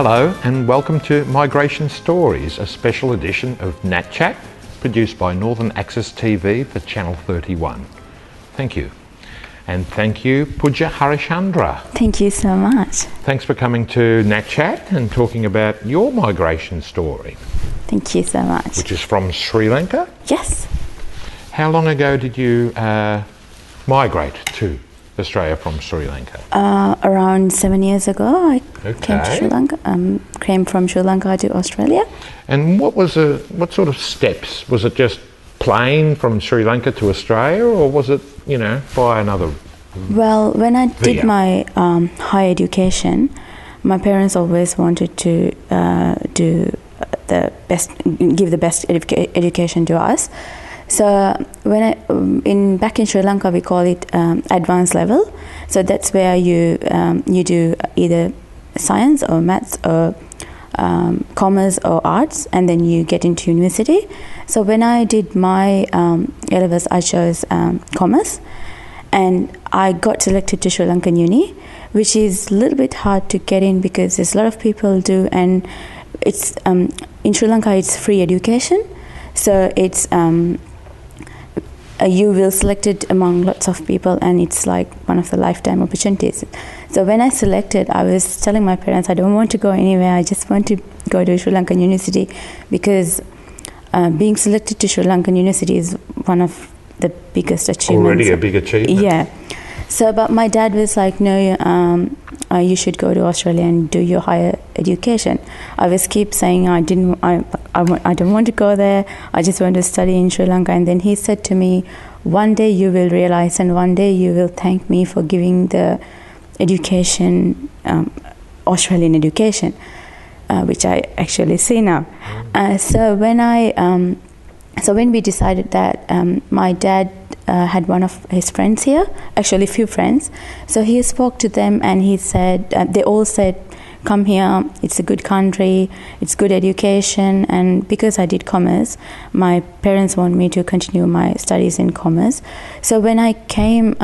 Hello and welcome to Migration Stories, a special edition of NAT Chat produced by Northern Access TV for Channel 31. Thank you. And thank you, Pooja Harischandra. Thank you so much. Thanks for coming to NAT Chat and talking about your migration story. Thank you so much. Which is from Sri Lanka? Yes. How long ago did you migrate to Australia from Sri Lanka? Around 7 years ago, I came to Sri Lanka. Came from Sri Lanka to Australia. And what sort of steps? Was it just plane from Sri Lanka to Australia, or was it, by another? Well, when I did my higher education, my parents always wanted to give the best education to us. So when back in Sri Lanka, we call it advanced level. So that's where you do either science or maths or commerce or arts, and then you get into university. So when I did my A-levels, I chose commerce, and I got selected to Sri Lankan uni, which is a little bit hard to get in because there's a lot of people do, and it's in Sri Lanka it's free education, so it's you will select it among lots of people, and it's like one of the lifetime opportunities. So when I selected, I was telling my parents I don't want to go anywhere, I just want to go to Sri Lankan University, because being selected to Sri Lankan University is one of the biggest achievements. Already a big achievement. Yeah. So, but my dad was like, no, you should go to Australia and do your higher education. I was keep saying I don't want to go there. I just want to study in Sri Lanka. And then he said to me, one day you will realize, and one day you will thank me for giving the education, Australian education, which I actually see now. So when we decided that, my dad had one of his friends here, actually a few friends. So he spoke to them, and he said, they all said, come here, it's a good country, it's good education. And because I did commerce, my parents want me to continue my studies in commerce. So when I came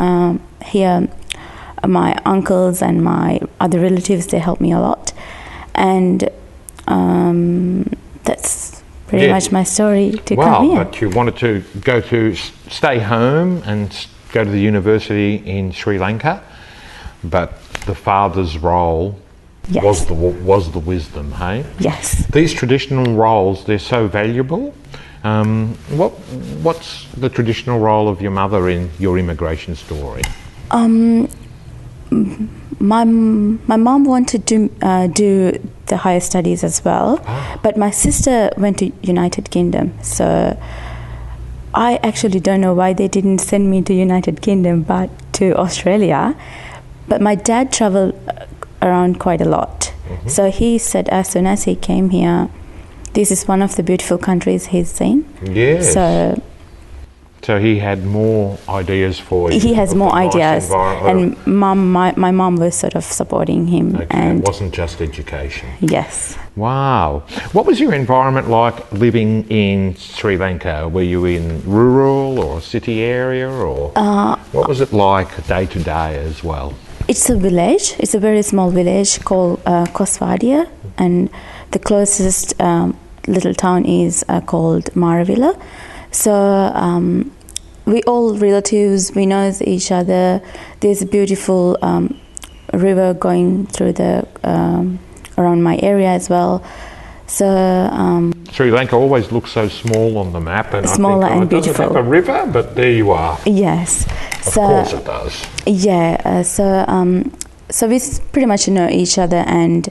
here, my uncles and my other relatives, they helped me a lot. And that's pretty much my story to come here. But you wanted to stay home and go to the university in Sri Lanka, but the father's role was the wisdom, hey? Yes. These traditional roles, they're so valuable. What's the traditional role of your mother in your immigration story? My mom wanted to do the higher studies as well, but my sister went to United Kingdom. So I actually don't know why they didn't send me to United Kingdom but to Australia. But my dad traveled around quite a lot. Mm-hmm. So he said as soon as he came here, this is one of the beautiful countries he's seen. Yes. So he had more ideas for you. He has more ideas, and my mom was sort of supporting him. Okay, and it wasn't just education. Yes. Wow. What was your environment like living in Sri Lanka? Were you in rural or city area, or what was it like day to day as well? It's a village. It's a very small village called Kosvadia, and the closest little town is called Maravilla. So we all relatives, we know each other. There's a beautiful river going through the around my area as well. So Sri Lanka always looks so small on the map, and smaller I think, and beautiful. Does it have a river? But there you are. Yes. Of course it does. Yeah. So we pretty much know each other, and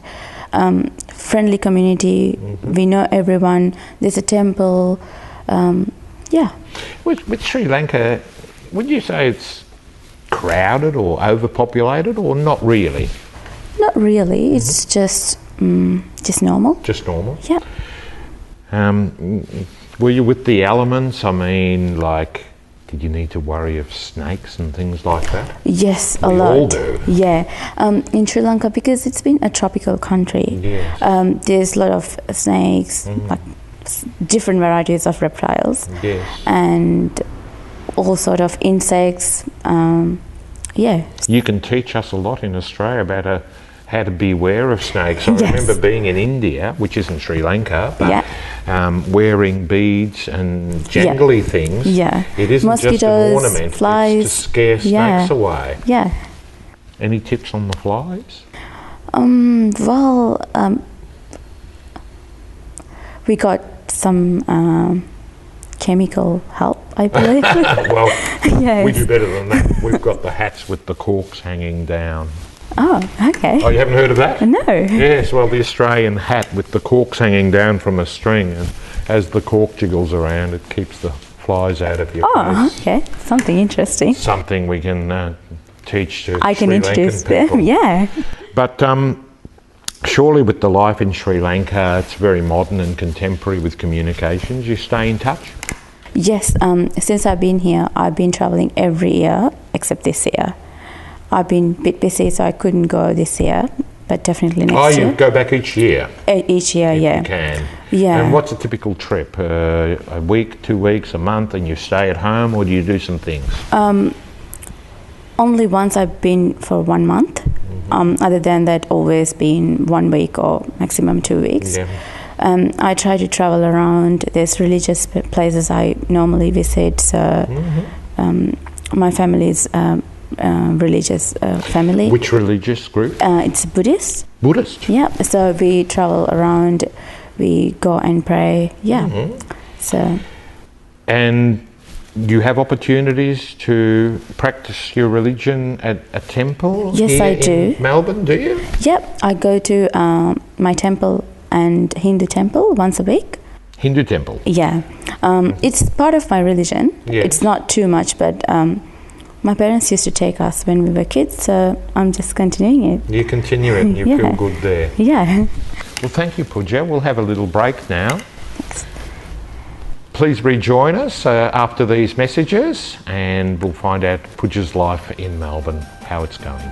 friendly community. Mm-hmm. We know everyone. There's a temple. Yeah. With Sri Lanka, would you say it's crowded or overpopulated, or not really? Not really. Mm-hmm. It's just normal. Just normal? Yeah. Were you with the elements? I mean, like, did you need to worry of snakes and things like that? Yes, a lot. We all do. Yeah. In Sri Lanka, because it's been a tropical country, yes. There's a lot of snakes, like different varieties of reptiles, yes. and all sort of insects. Yeah. You can teach us a lot in Australia about how to beware of snakes. I Yes. remember being in India, which isn't Sri Lanka, but wearing beads and jangly things. Yeah. It isn't just Mosquitoes, an ornament, flies. it's to scare snakes away. Yeah. Any tips on the flies? We got some chemical help, I believe. Well, Yes. we do better than that. We've got the hats with the corks hanging down. Oh, okay. Oh, you haven't heard of that? No. Yes, well, the Australian hat with the corks hanging down from a string, and as the cork jiggles around, it keeps the flies out of your Oh, face. okay. Something interesting. Something we can teach to I can Sri introduce Lankan people. them. Yeah. But surely with the life in Sri Lanka, it's very modern and contemporary with communications. You stay in touch? Yes. Since I've been here, I've been traveling every year except this year. I've been a bit busy, so I couldn't go this year, but definitely next year. You go back each year? Each year, If yeah. you can. Yeah. And what's a typical trip? A week, 2 weeks, a month, and you stay at home, or do you do some things? Only once I've been for 1 month. Other than that, always been 1 week or maximum 2 weeks. Yeah. I try to travel around. There's religious places I normally visit. So my family is religious family. Which religious group? It's Buddhist. Buddhist? Yeah. So we travel around. We go and pray. Yeah. So. And you have opportunities to practice your religion at a temple? Yes, here I do. In Melbourne, do you? Yep. I go to my temple and Hindu temple once a week. Hindu temple? Yeah. It's part of my religion. Yeah. It's not too much, but my parents used to take us when we were kids, so I'm just continuing it. You continue it and you feel good there. Yeah. Well, thank you, Pooja. We'll have a little break now. Please rejoin us after these messages, and we'll find out Pooja's life in Melbourne, how it's going.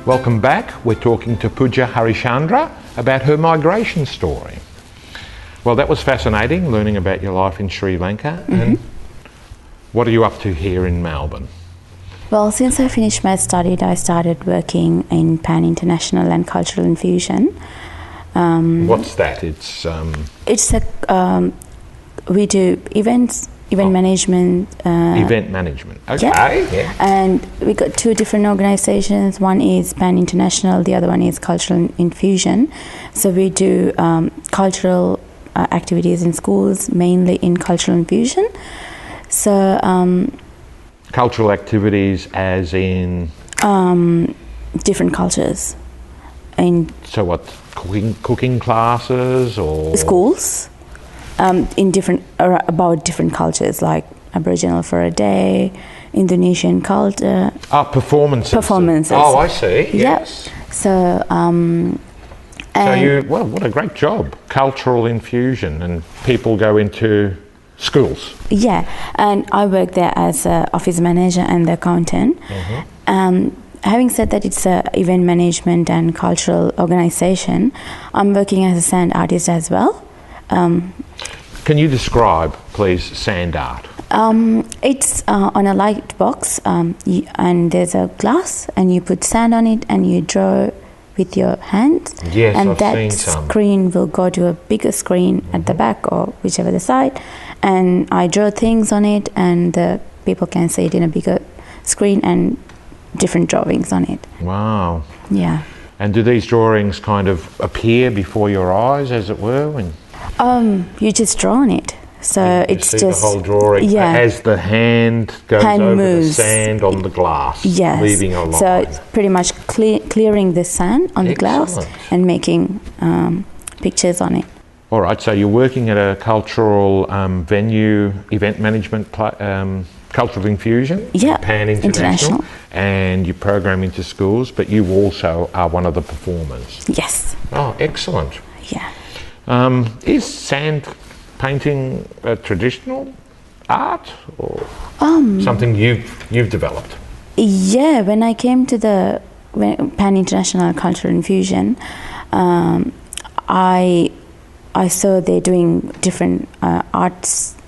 Welcome back. We're talking to Pooja Harischandra about her migration story. Well, that was fascinating, learning about your life in Sri Lanka. And what are you up to here in Melbourne? Well, since I finished my study, I started working in Pan International and Cultural Infusion. What's that? It's a we do event management. event management. Okay. Yeah. And we got two different organizations. One is Pan International, the other one is Cultural Infusion. So we do cultural activities in schools, mainly in Cultural Infusion. So Cultural activities as in? Different cultures. So what, cooking classes or? Schools. In different about different cultures, like Aboriginal for a day, Indonesian culture. Performances. Performances. Oh, I see. Yes. Yep. So well, what a great job. Cultural infusion, and people go into schools. Yeah, and I work there as an office manager and the accountant. Having said that, it's an event management and cultural organization. I'm working as a sand artist as well. Can you describe, please, sand art? It's on a light box, and there's a glass, and you put sand on it, and you draw with your hands. Yes, and I've that seen some. screen will go to a bigger screen at the back or whichever the side, and I draw things on it, and the people can see it in a bigger screen and different drawings on it. Wow. Yeah. And do these drawings kind of appear before your eyes, as it were? When you just draw on it. So you it's see just the whole drawing as the hand goes over moves. the sand on the glass, yes. leaving a line. So it's pretty much clearing the sand on the glass and making pictures on it. All right, so you're working at a cultural venue, event management, cultural infusion, Pan International, and you program into schools, but you also are one of the performers. Yes. Oh, excellent. Yeah. Is sand painting a traditional art or something you've developed? Yeah, when I came to the pan-international cultural infusion, I saw they're doing different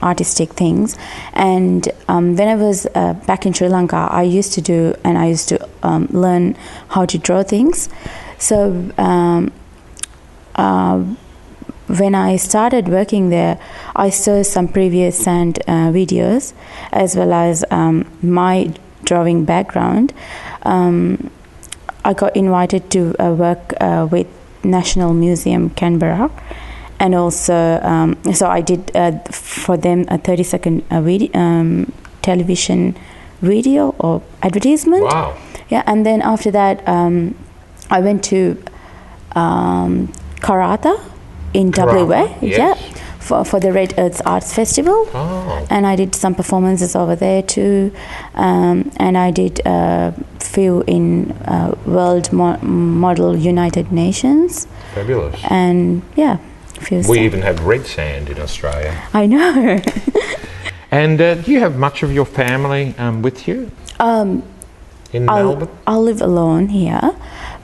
artistic things, and when I was back in Sri Lanka, I used to learn how to draw things. So when I started working there, I saw some previous sand videos, as well as my drawing background. I got invited to work with National Museum Canberra, and also so I did for them a 30-second television video or advertisement. Wow. Yeah, and then after that I went to Karratha in WA, yes. yeah, for the Red Earths Arts Festival. Oh. And I did some performances over there too, and I did a few in World Model United Nations. Fabulous. And yeah, we even have red sand in Australia. I know. And do you have much of your family with you in Melbourne? I live alone here,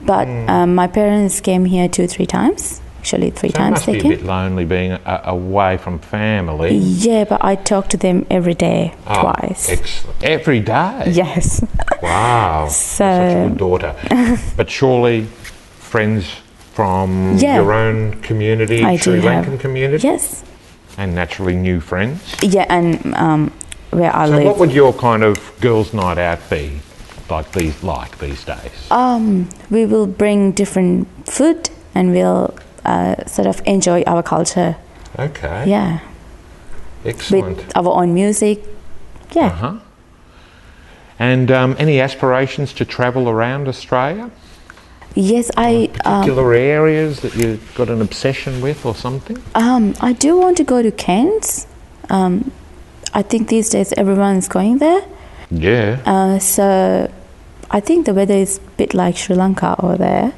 but my parents came here 2-3 times. Actually, 3 times they they came. It must be a came. bit lonely being away from family. Yeah, but I talk to them every day, twice. Excellent. Every day? Yes. Wow. So, such a good daughter. But surely friends from your own community, Sri Lankan community? Yes. And naturally new friends? Yeah, and where I live. So what would your kind of girls' night out be like these days? We will bring different food, and we'll sort of enjoy our culture. Okay. Yeah. Excellent. With our own music. Yeah. Uh-huh. And any aspirations to travel around Australia? Yes, Particular areas that you've got an obsession with or something? I do want to go to Cairns. I think these days everyone's going there. Yeah. So I think the weather is a bit like Sri Lanka over there.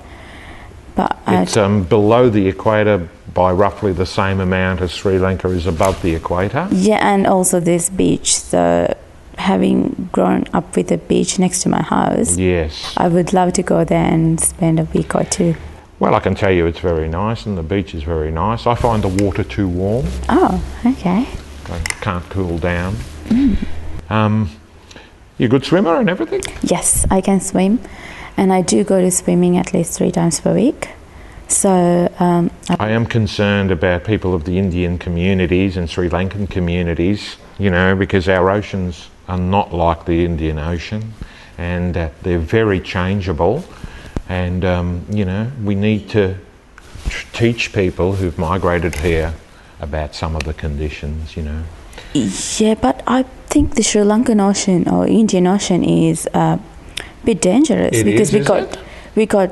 But it's below the equator by roughly the same amount as Sri Lanka is above the equator. Yeah, and also this beach. So having grown up with a beach next to my house, yes, I would love to go there and spend a week or two. Well, I can tell you it's very nice, and the beach is very nice. I find the water too warm. Oh, okay. I can't cool down. You a good swimmer and everything? Yes, I can swim, and I do go to swimming at least 3 times per week. So I am concerned about people of the Indian communities and Sri Lankan communities, you know, because our oceans are not like the Indian Ocean, and they're very changeable, and you know, we need to teach people who've migrated here about some of the conditions, you know. Yeah, but I think the Sri Lankan Ocean or Indian Ocean is a bit dangerous because we got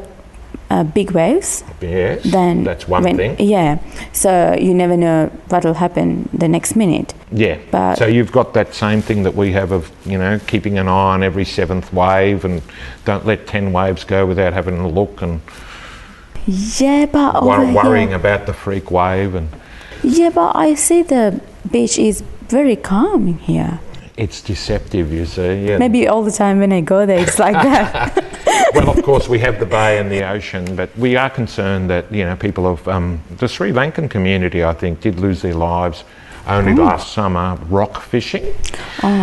big waves. Yes, then that's one thing. Yeah, so you never know what will happen the next minute. Yeah, but so you've got that same thing that we have of, you know, keeping an eye on every 7th wave, and don't let 10 waves go without having a look, and yeah, but worrying about the freak wave. And yeah, but I see the beach is very calm in here. It's deceptive, you see. Yeah. Maybe all the time when I go there it's like that. Well, of course we have the bay and the ocean, but we are concerned that, you know, people of the Sri Lankan community, I think, did lose their lives only last summer rock fishing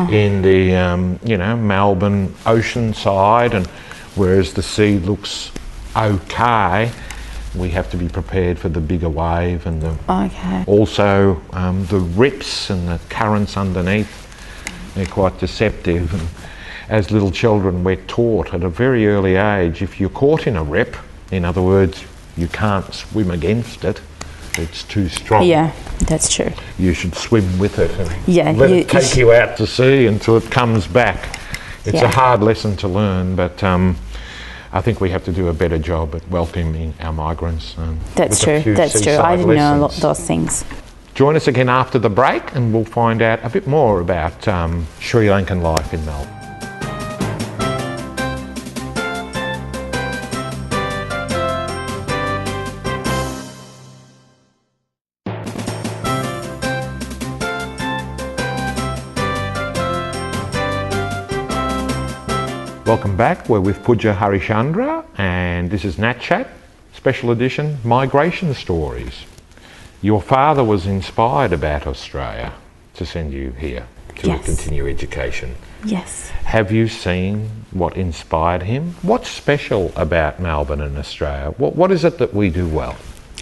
in the you know, Melbourne ocean side, and whereas the sea looks okay, we have to be prepared for the bigger wave, and also the rips and the currents underneath. They're quite deceptive, and as little children we're taught at a very early age, if you're caught in a rip, in other words, you can't swim against it, it's too strong. Yeah, that's true. You should swim with it and let it take you out to sea until it comes back. It's a hard lesson to learn, but I think we have to do a better job at welcoming our migrants. That's true, that's true. I didn't know those things. Join us again after the break and we'll find out a bit more about Sri Lankan life in Melbourne. Welcome back. We're with Pooja Harischandra, and this is Nat Chat, special edition, Migration Stories. Your father was inspired about Australia to send you here to Yes. continue education. Yes. Have you seen what inspired him? What's special about Melbourne and Australia? What is it that we do well?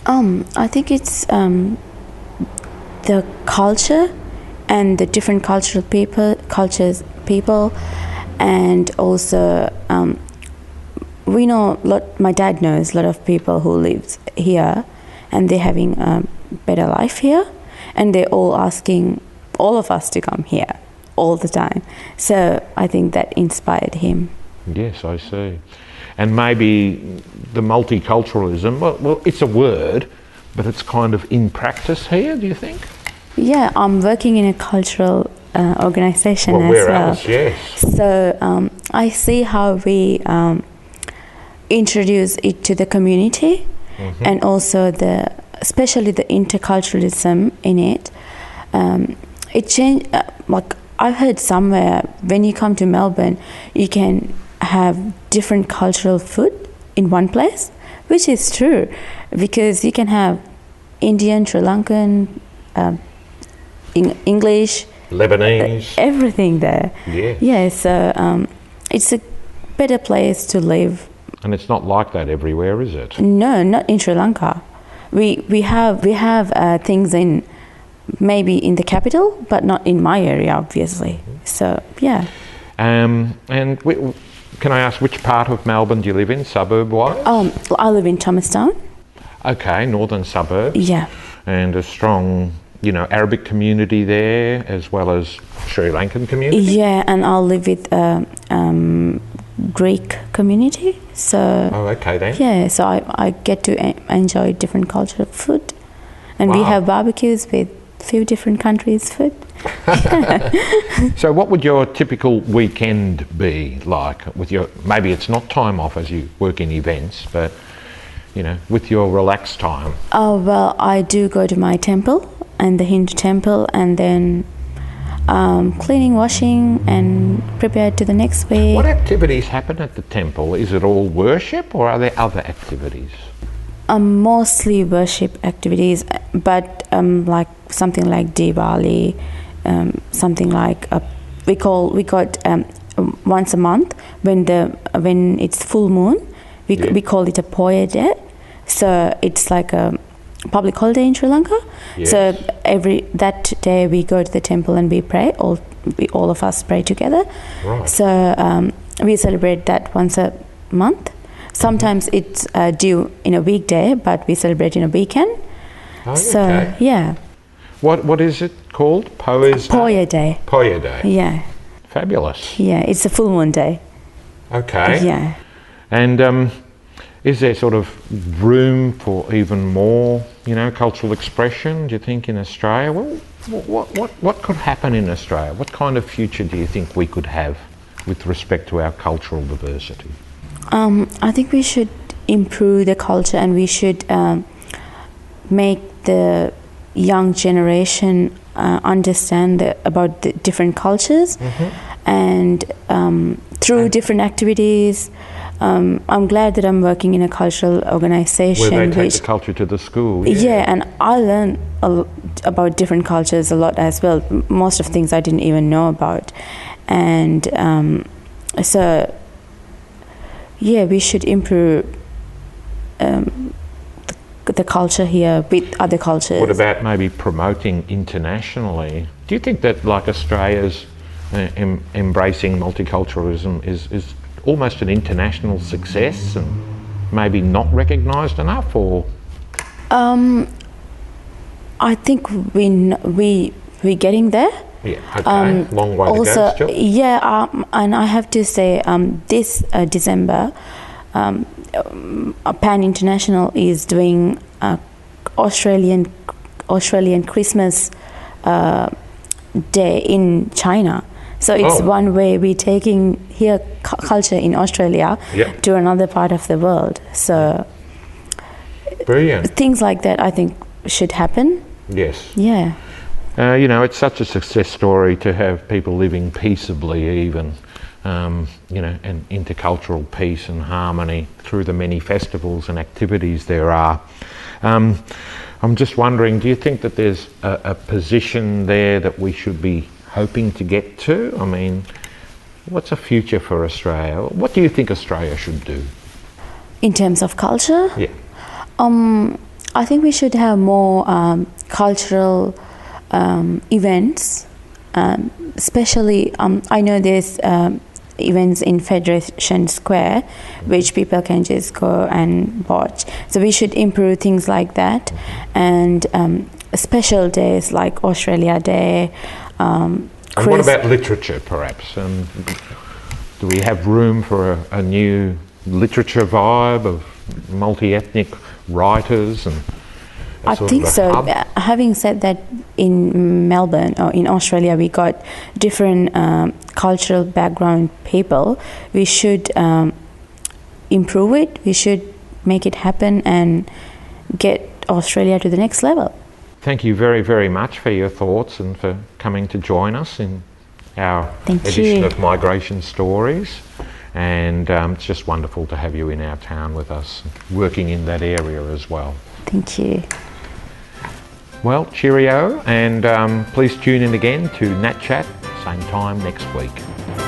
I think it's the culture and the different people, and also we know my dad knows a lot of people who lives here, and they're having a better life here, and they're all asking all of us to come here all the time. So I think that inspired him. Yes, I see. And maybe the multiculturalism, well, it's a word, but it's kind of in practice here, do you think? Yeah, I'm working in a cultural organisation as where well. else? Yes. So I see how we introduce it to the community, and also especially the interculturalism in it. It changed. Like I heard somewhere, when you come to Melbourne, you can have different cultural food in one place, which is true, because you can have Indian, Sri Lankan, English, Lebanese. everything there. Yeah. Yeah, so it's a better place to live. And it's not like that everywhere, is it? No, not in Sri Lanka. We have things in maybe in the capital, but not in my area, obviously. So yeah. And can I ask, which part of Melbourne do you live in, suburb-wise? I live in Thomastown. Okay, northern suburb. Yeah. And a strong, Arabic community there, as well as Sri Lankan community? Yeah, and I'll live with Greek community. So Oh, okay then. yeah, so I get to enjoy different cultural food, and we Wow. have barbecues with few different countries' food. So what would your typical weekend be like with maybe it's not time off as you work in events, but, with your relaxed time? Oh, well, I do go to my temple, and the Hindu temple, and then cleaning, washing, and prepare to the next week. What activities happen at the temple? Is it all worship, or are there other activities? Mostly worship activities, but like something like Diwali, something like we call it once a month when it's full moon. We call it a Pooja Day. So it's like a public holiday in Sri Lanka. Yes. So that day we go to the temple and we pray. All of us pray together. Right. So we celebrate that once a month. Sometimes it's due in a weekday, but we celebrate in a weekend. Oh, So okay. yeah, What is it called? Pooja Day. Pooja Day. Yeah, Fabulous. yeah, it's a full moon day. Okay. Yeah. And is there sort of room for even more, cultural expression, do you think, in Australia? Well, what could happen in Australia? What kind of future do you think we could have with respect to our cultural diversity? I think we should improve the culture, and we should make the young generation understand about the different cultures, and through different activities. I'm glad that I'm working in a cultural organisation. Where they take the culture to the school. Yeah, and I learn about different cultures a lot as well. Most of things I didn't even know about. And so, yeah, we should improve the culture here with other cultures. What about maybe promoting internationally? Do you think that, like, Australia's embracing multiculturalism is almost an international success and maybe not recognised enough, or? I think we're getting there. Yeah, okay. Long way to go still. Yeah, and I have to say, this December, Pan International is doing Australian Christmas Day in China. So it's one way we're taking here culture in Australia to another part of the world. So brilliant. Things like that, I think, should happen. Yes. Yeah. It's such a success story to have people living peaceably even you know, and intercultural peace and harmony through the many festivals and activities there are. I'm just wondering, do you think that there's a position there that we should be hoping to get to? I mean, what's a future for Australia? What do you think Australia should do? In terms of culture? Yeah. I think we should have more cultural events, especially I know there's events in Federation Square which people can just go and watch. So we should improve things like that, and special days like Australia Day. And what about literature, perhaps? Do we have room for a new literature vibe of multi-ethnic writers? And I think so. Having said that, in Melbourne or in Australia, we got different cultural background people. We should improve it. We should make it happen and get Australia to the next level. Thank you very, very much for your thoughts and for coming to join us in our edition of Migration Stories. And it's just wonderful to have you in our town with us, working in that area as well. Thank you. Well, cheerio, and please tune in again to Nat Chat, same time next week.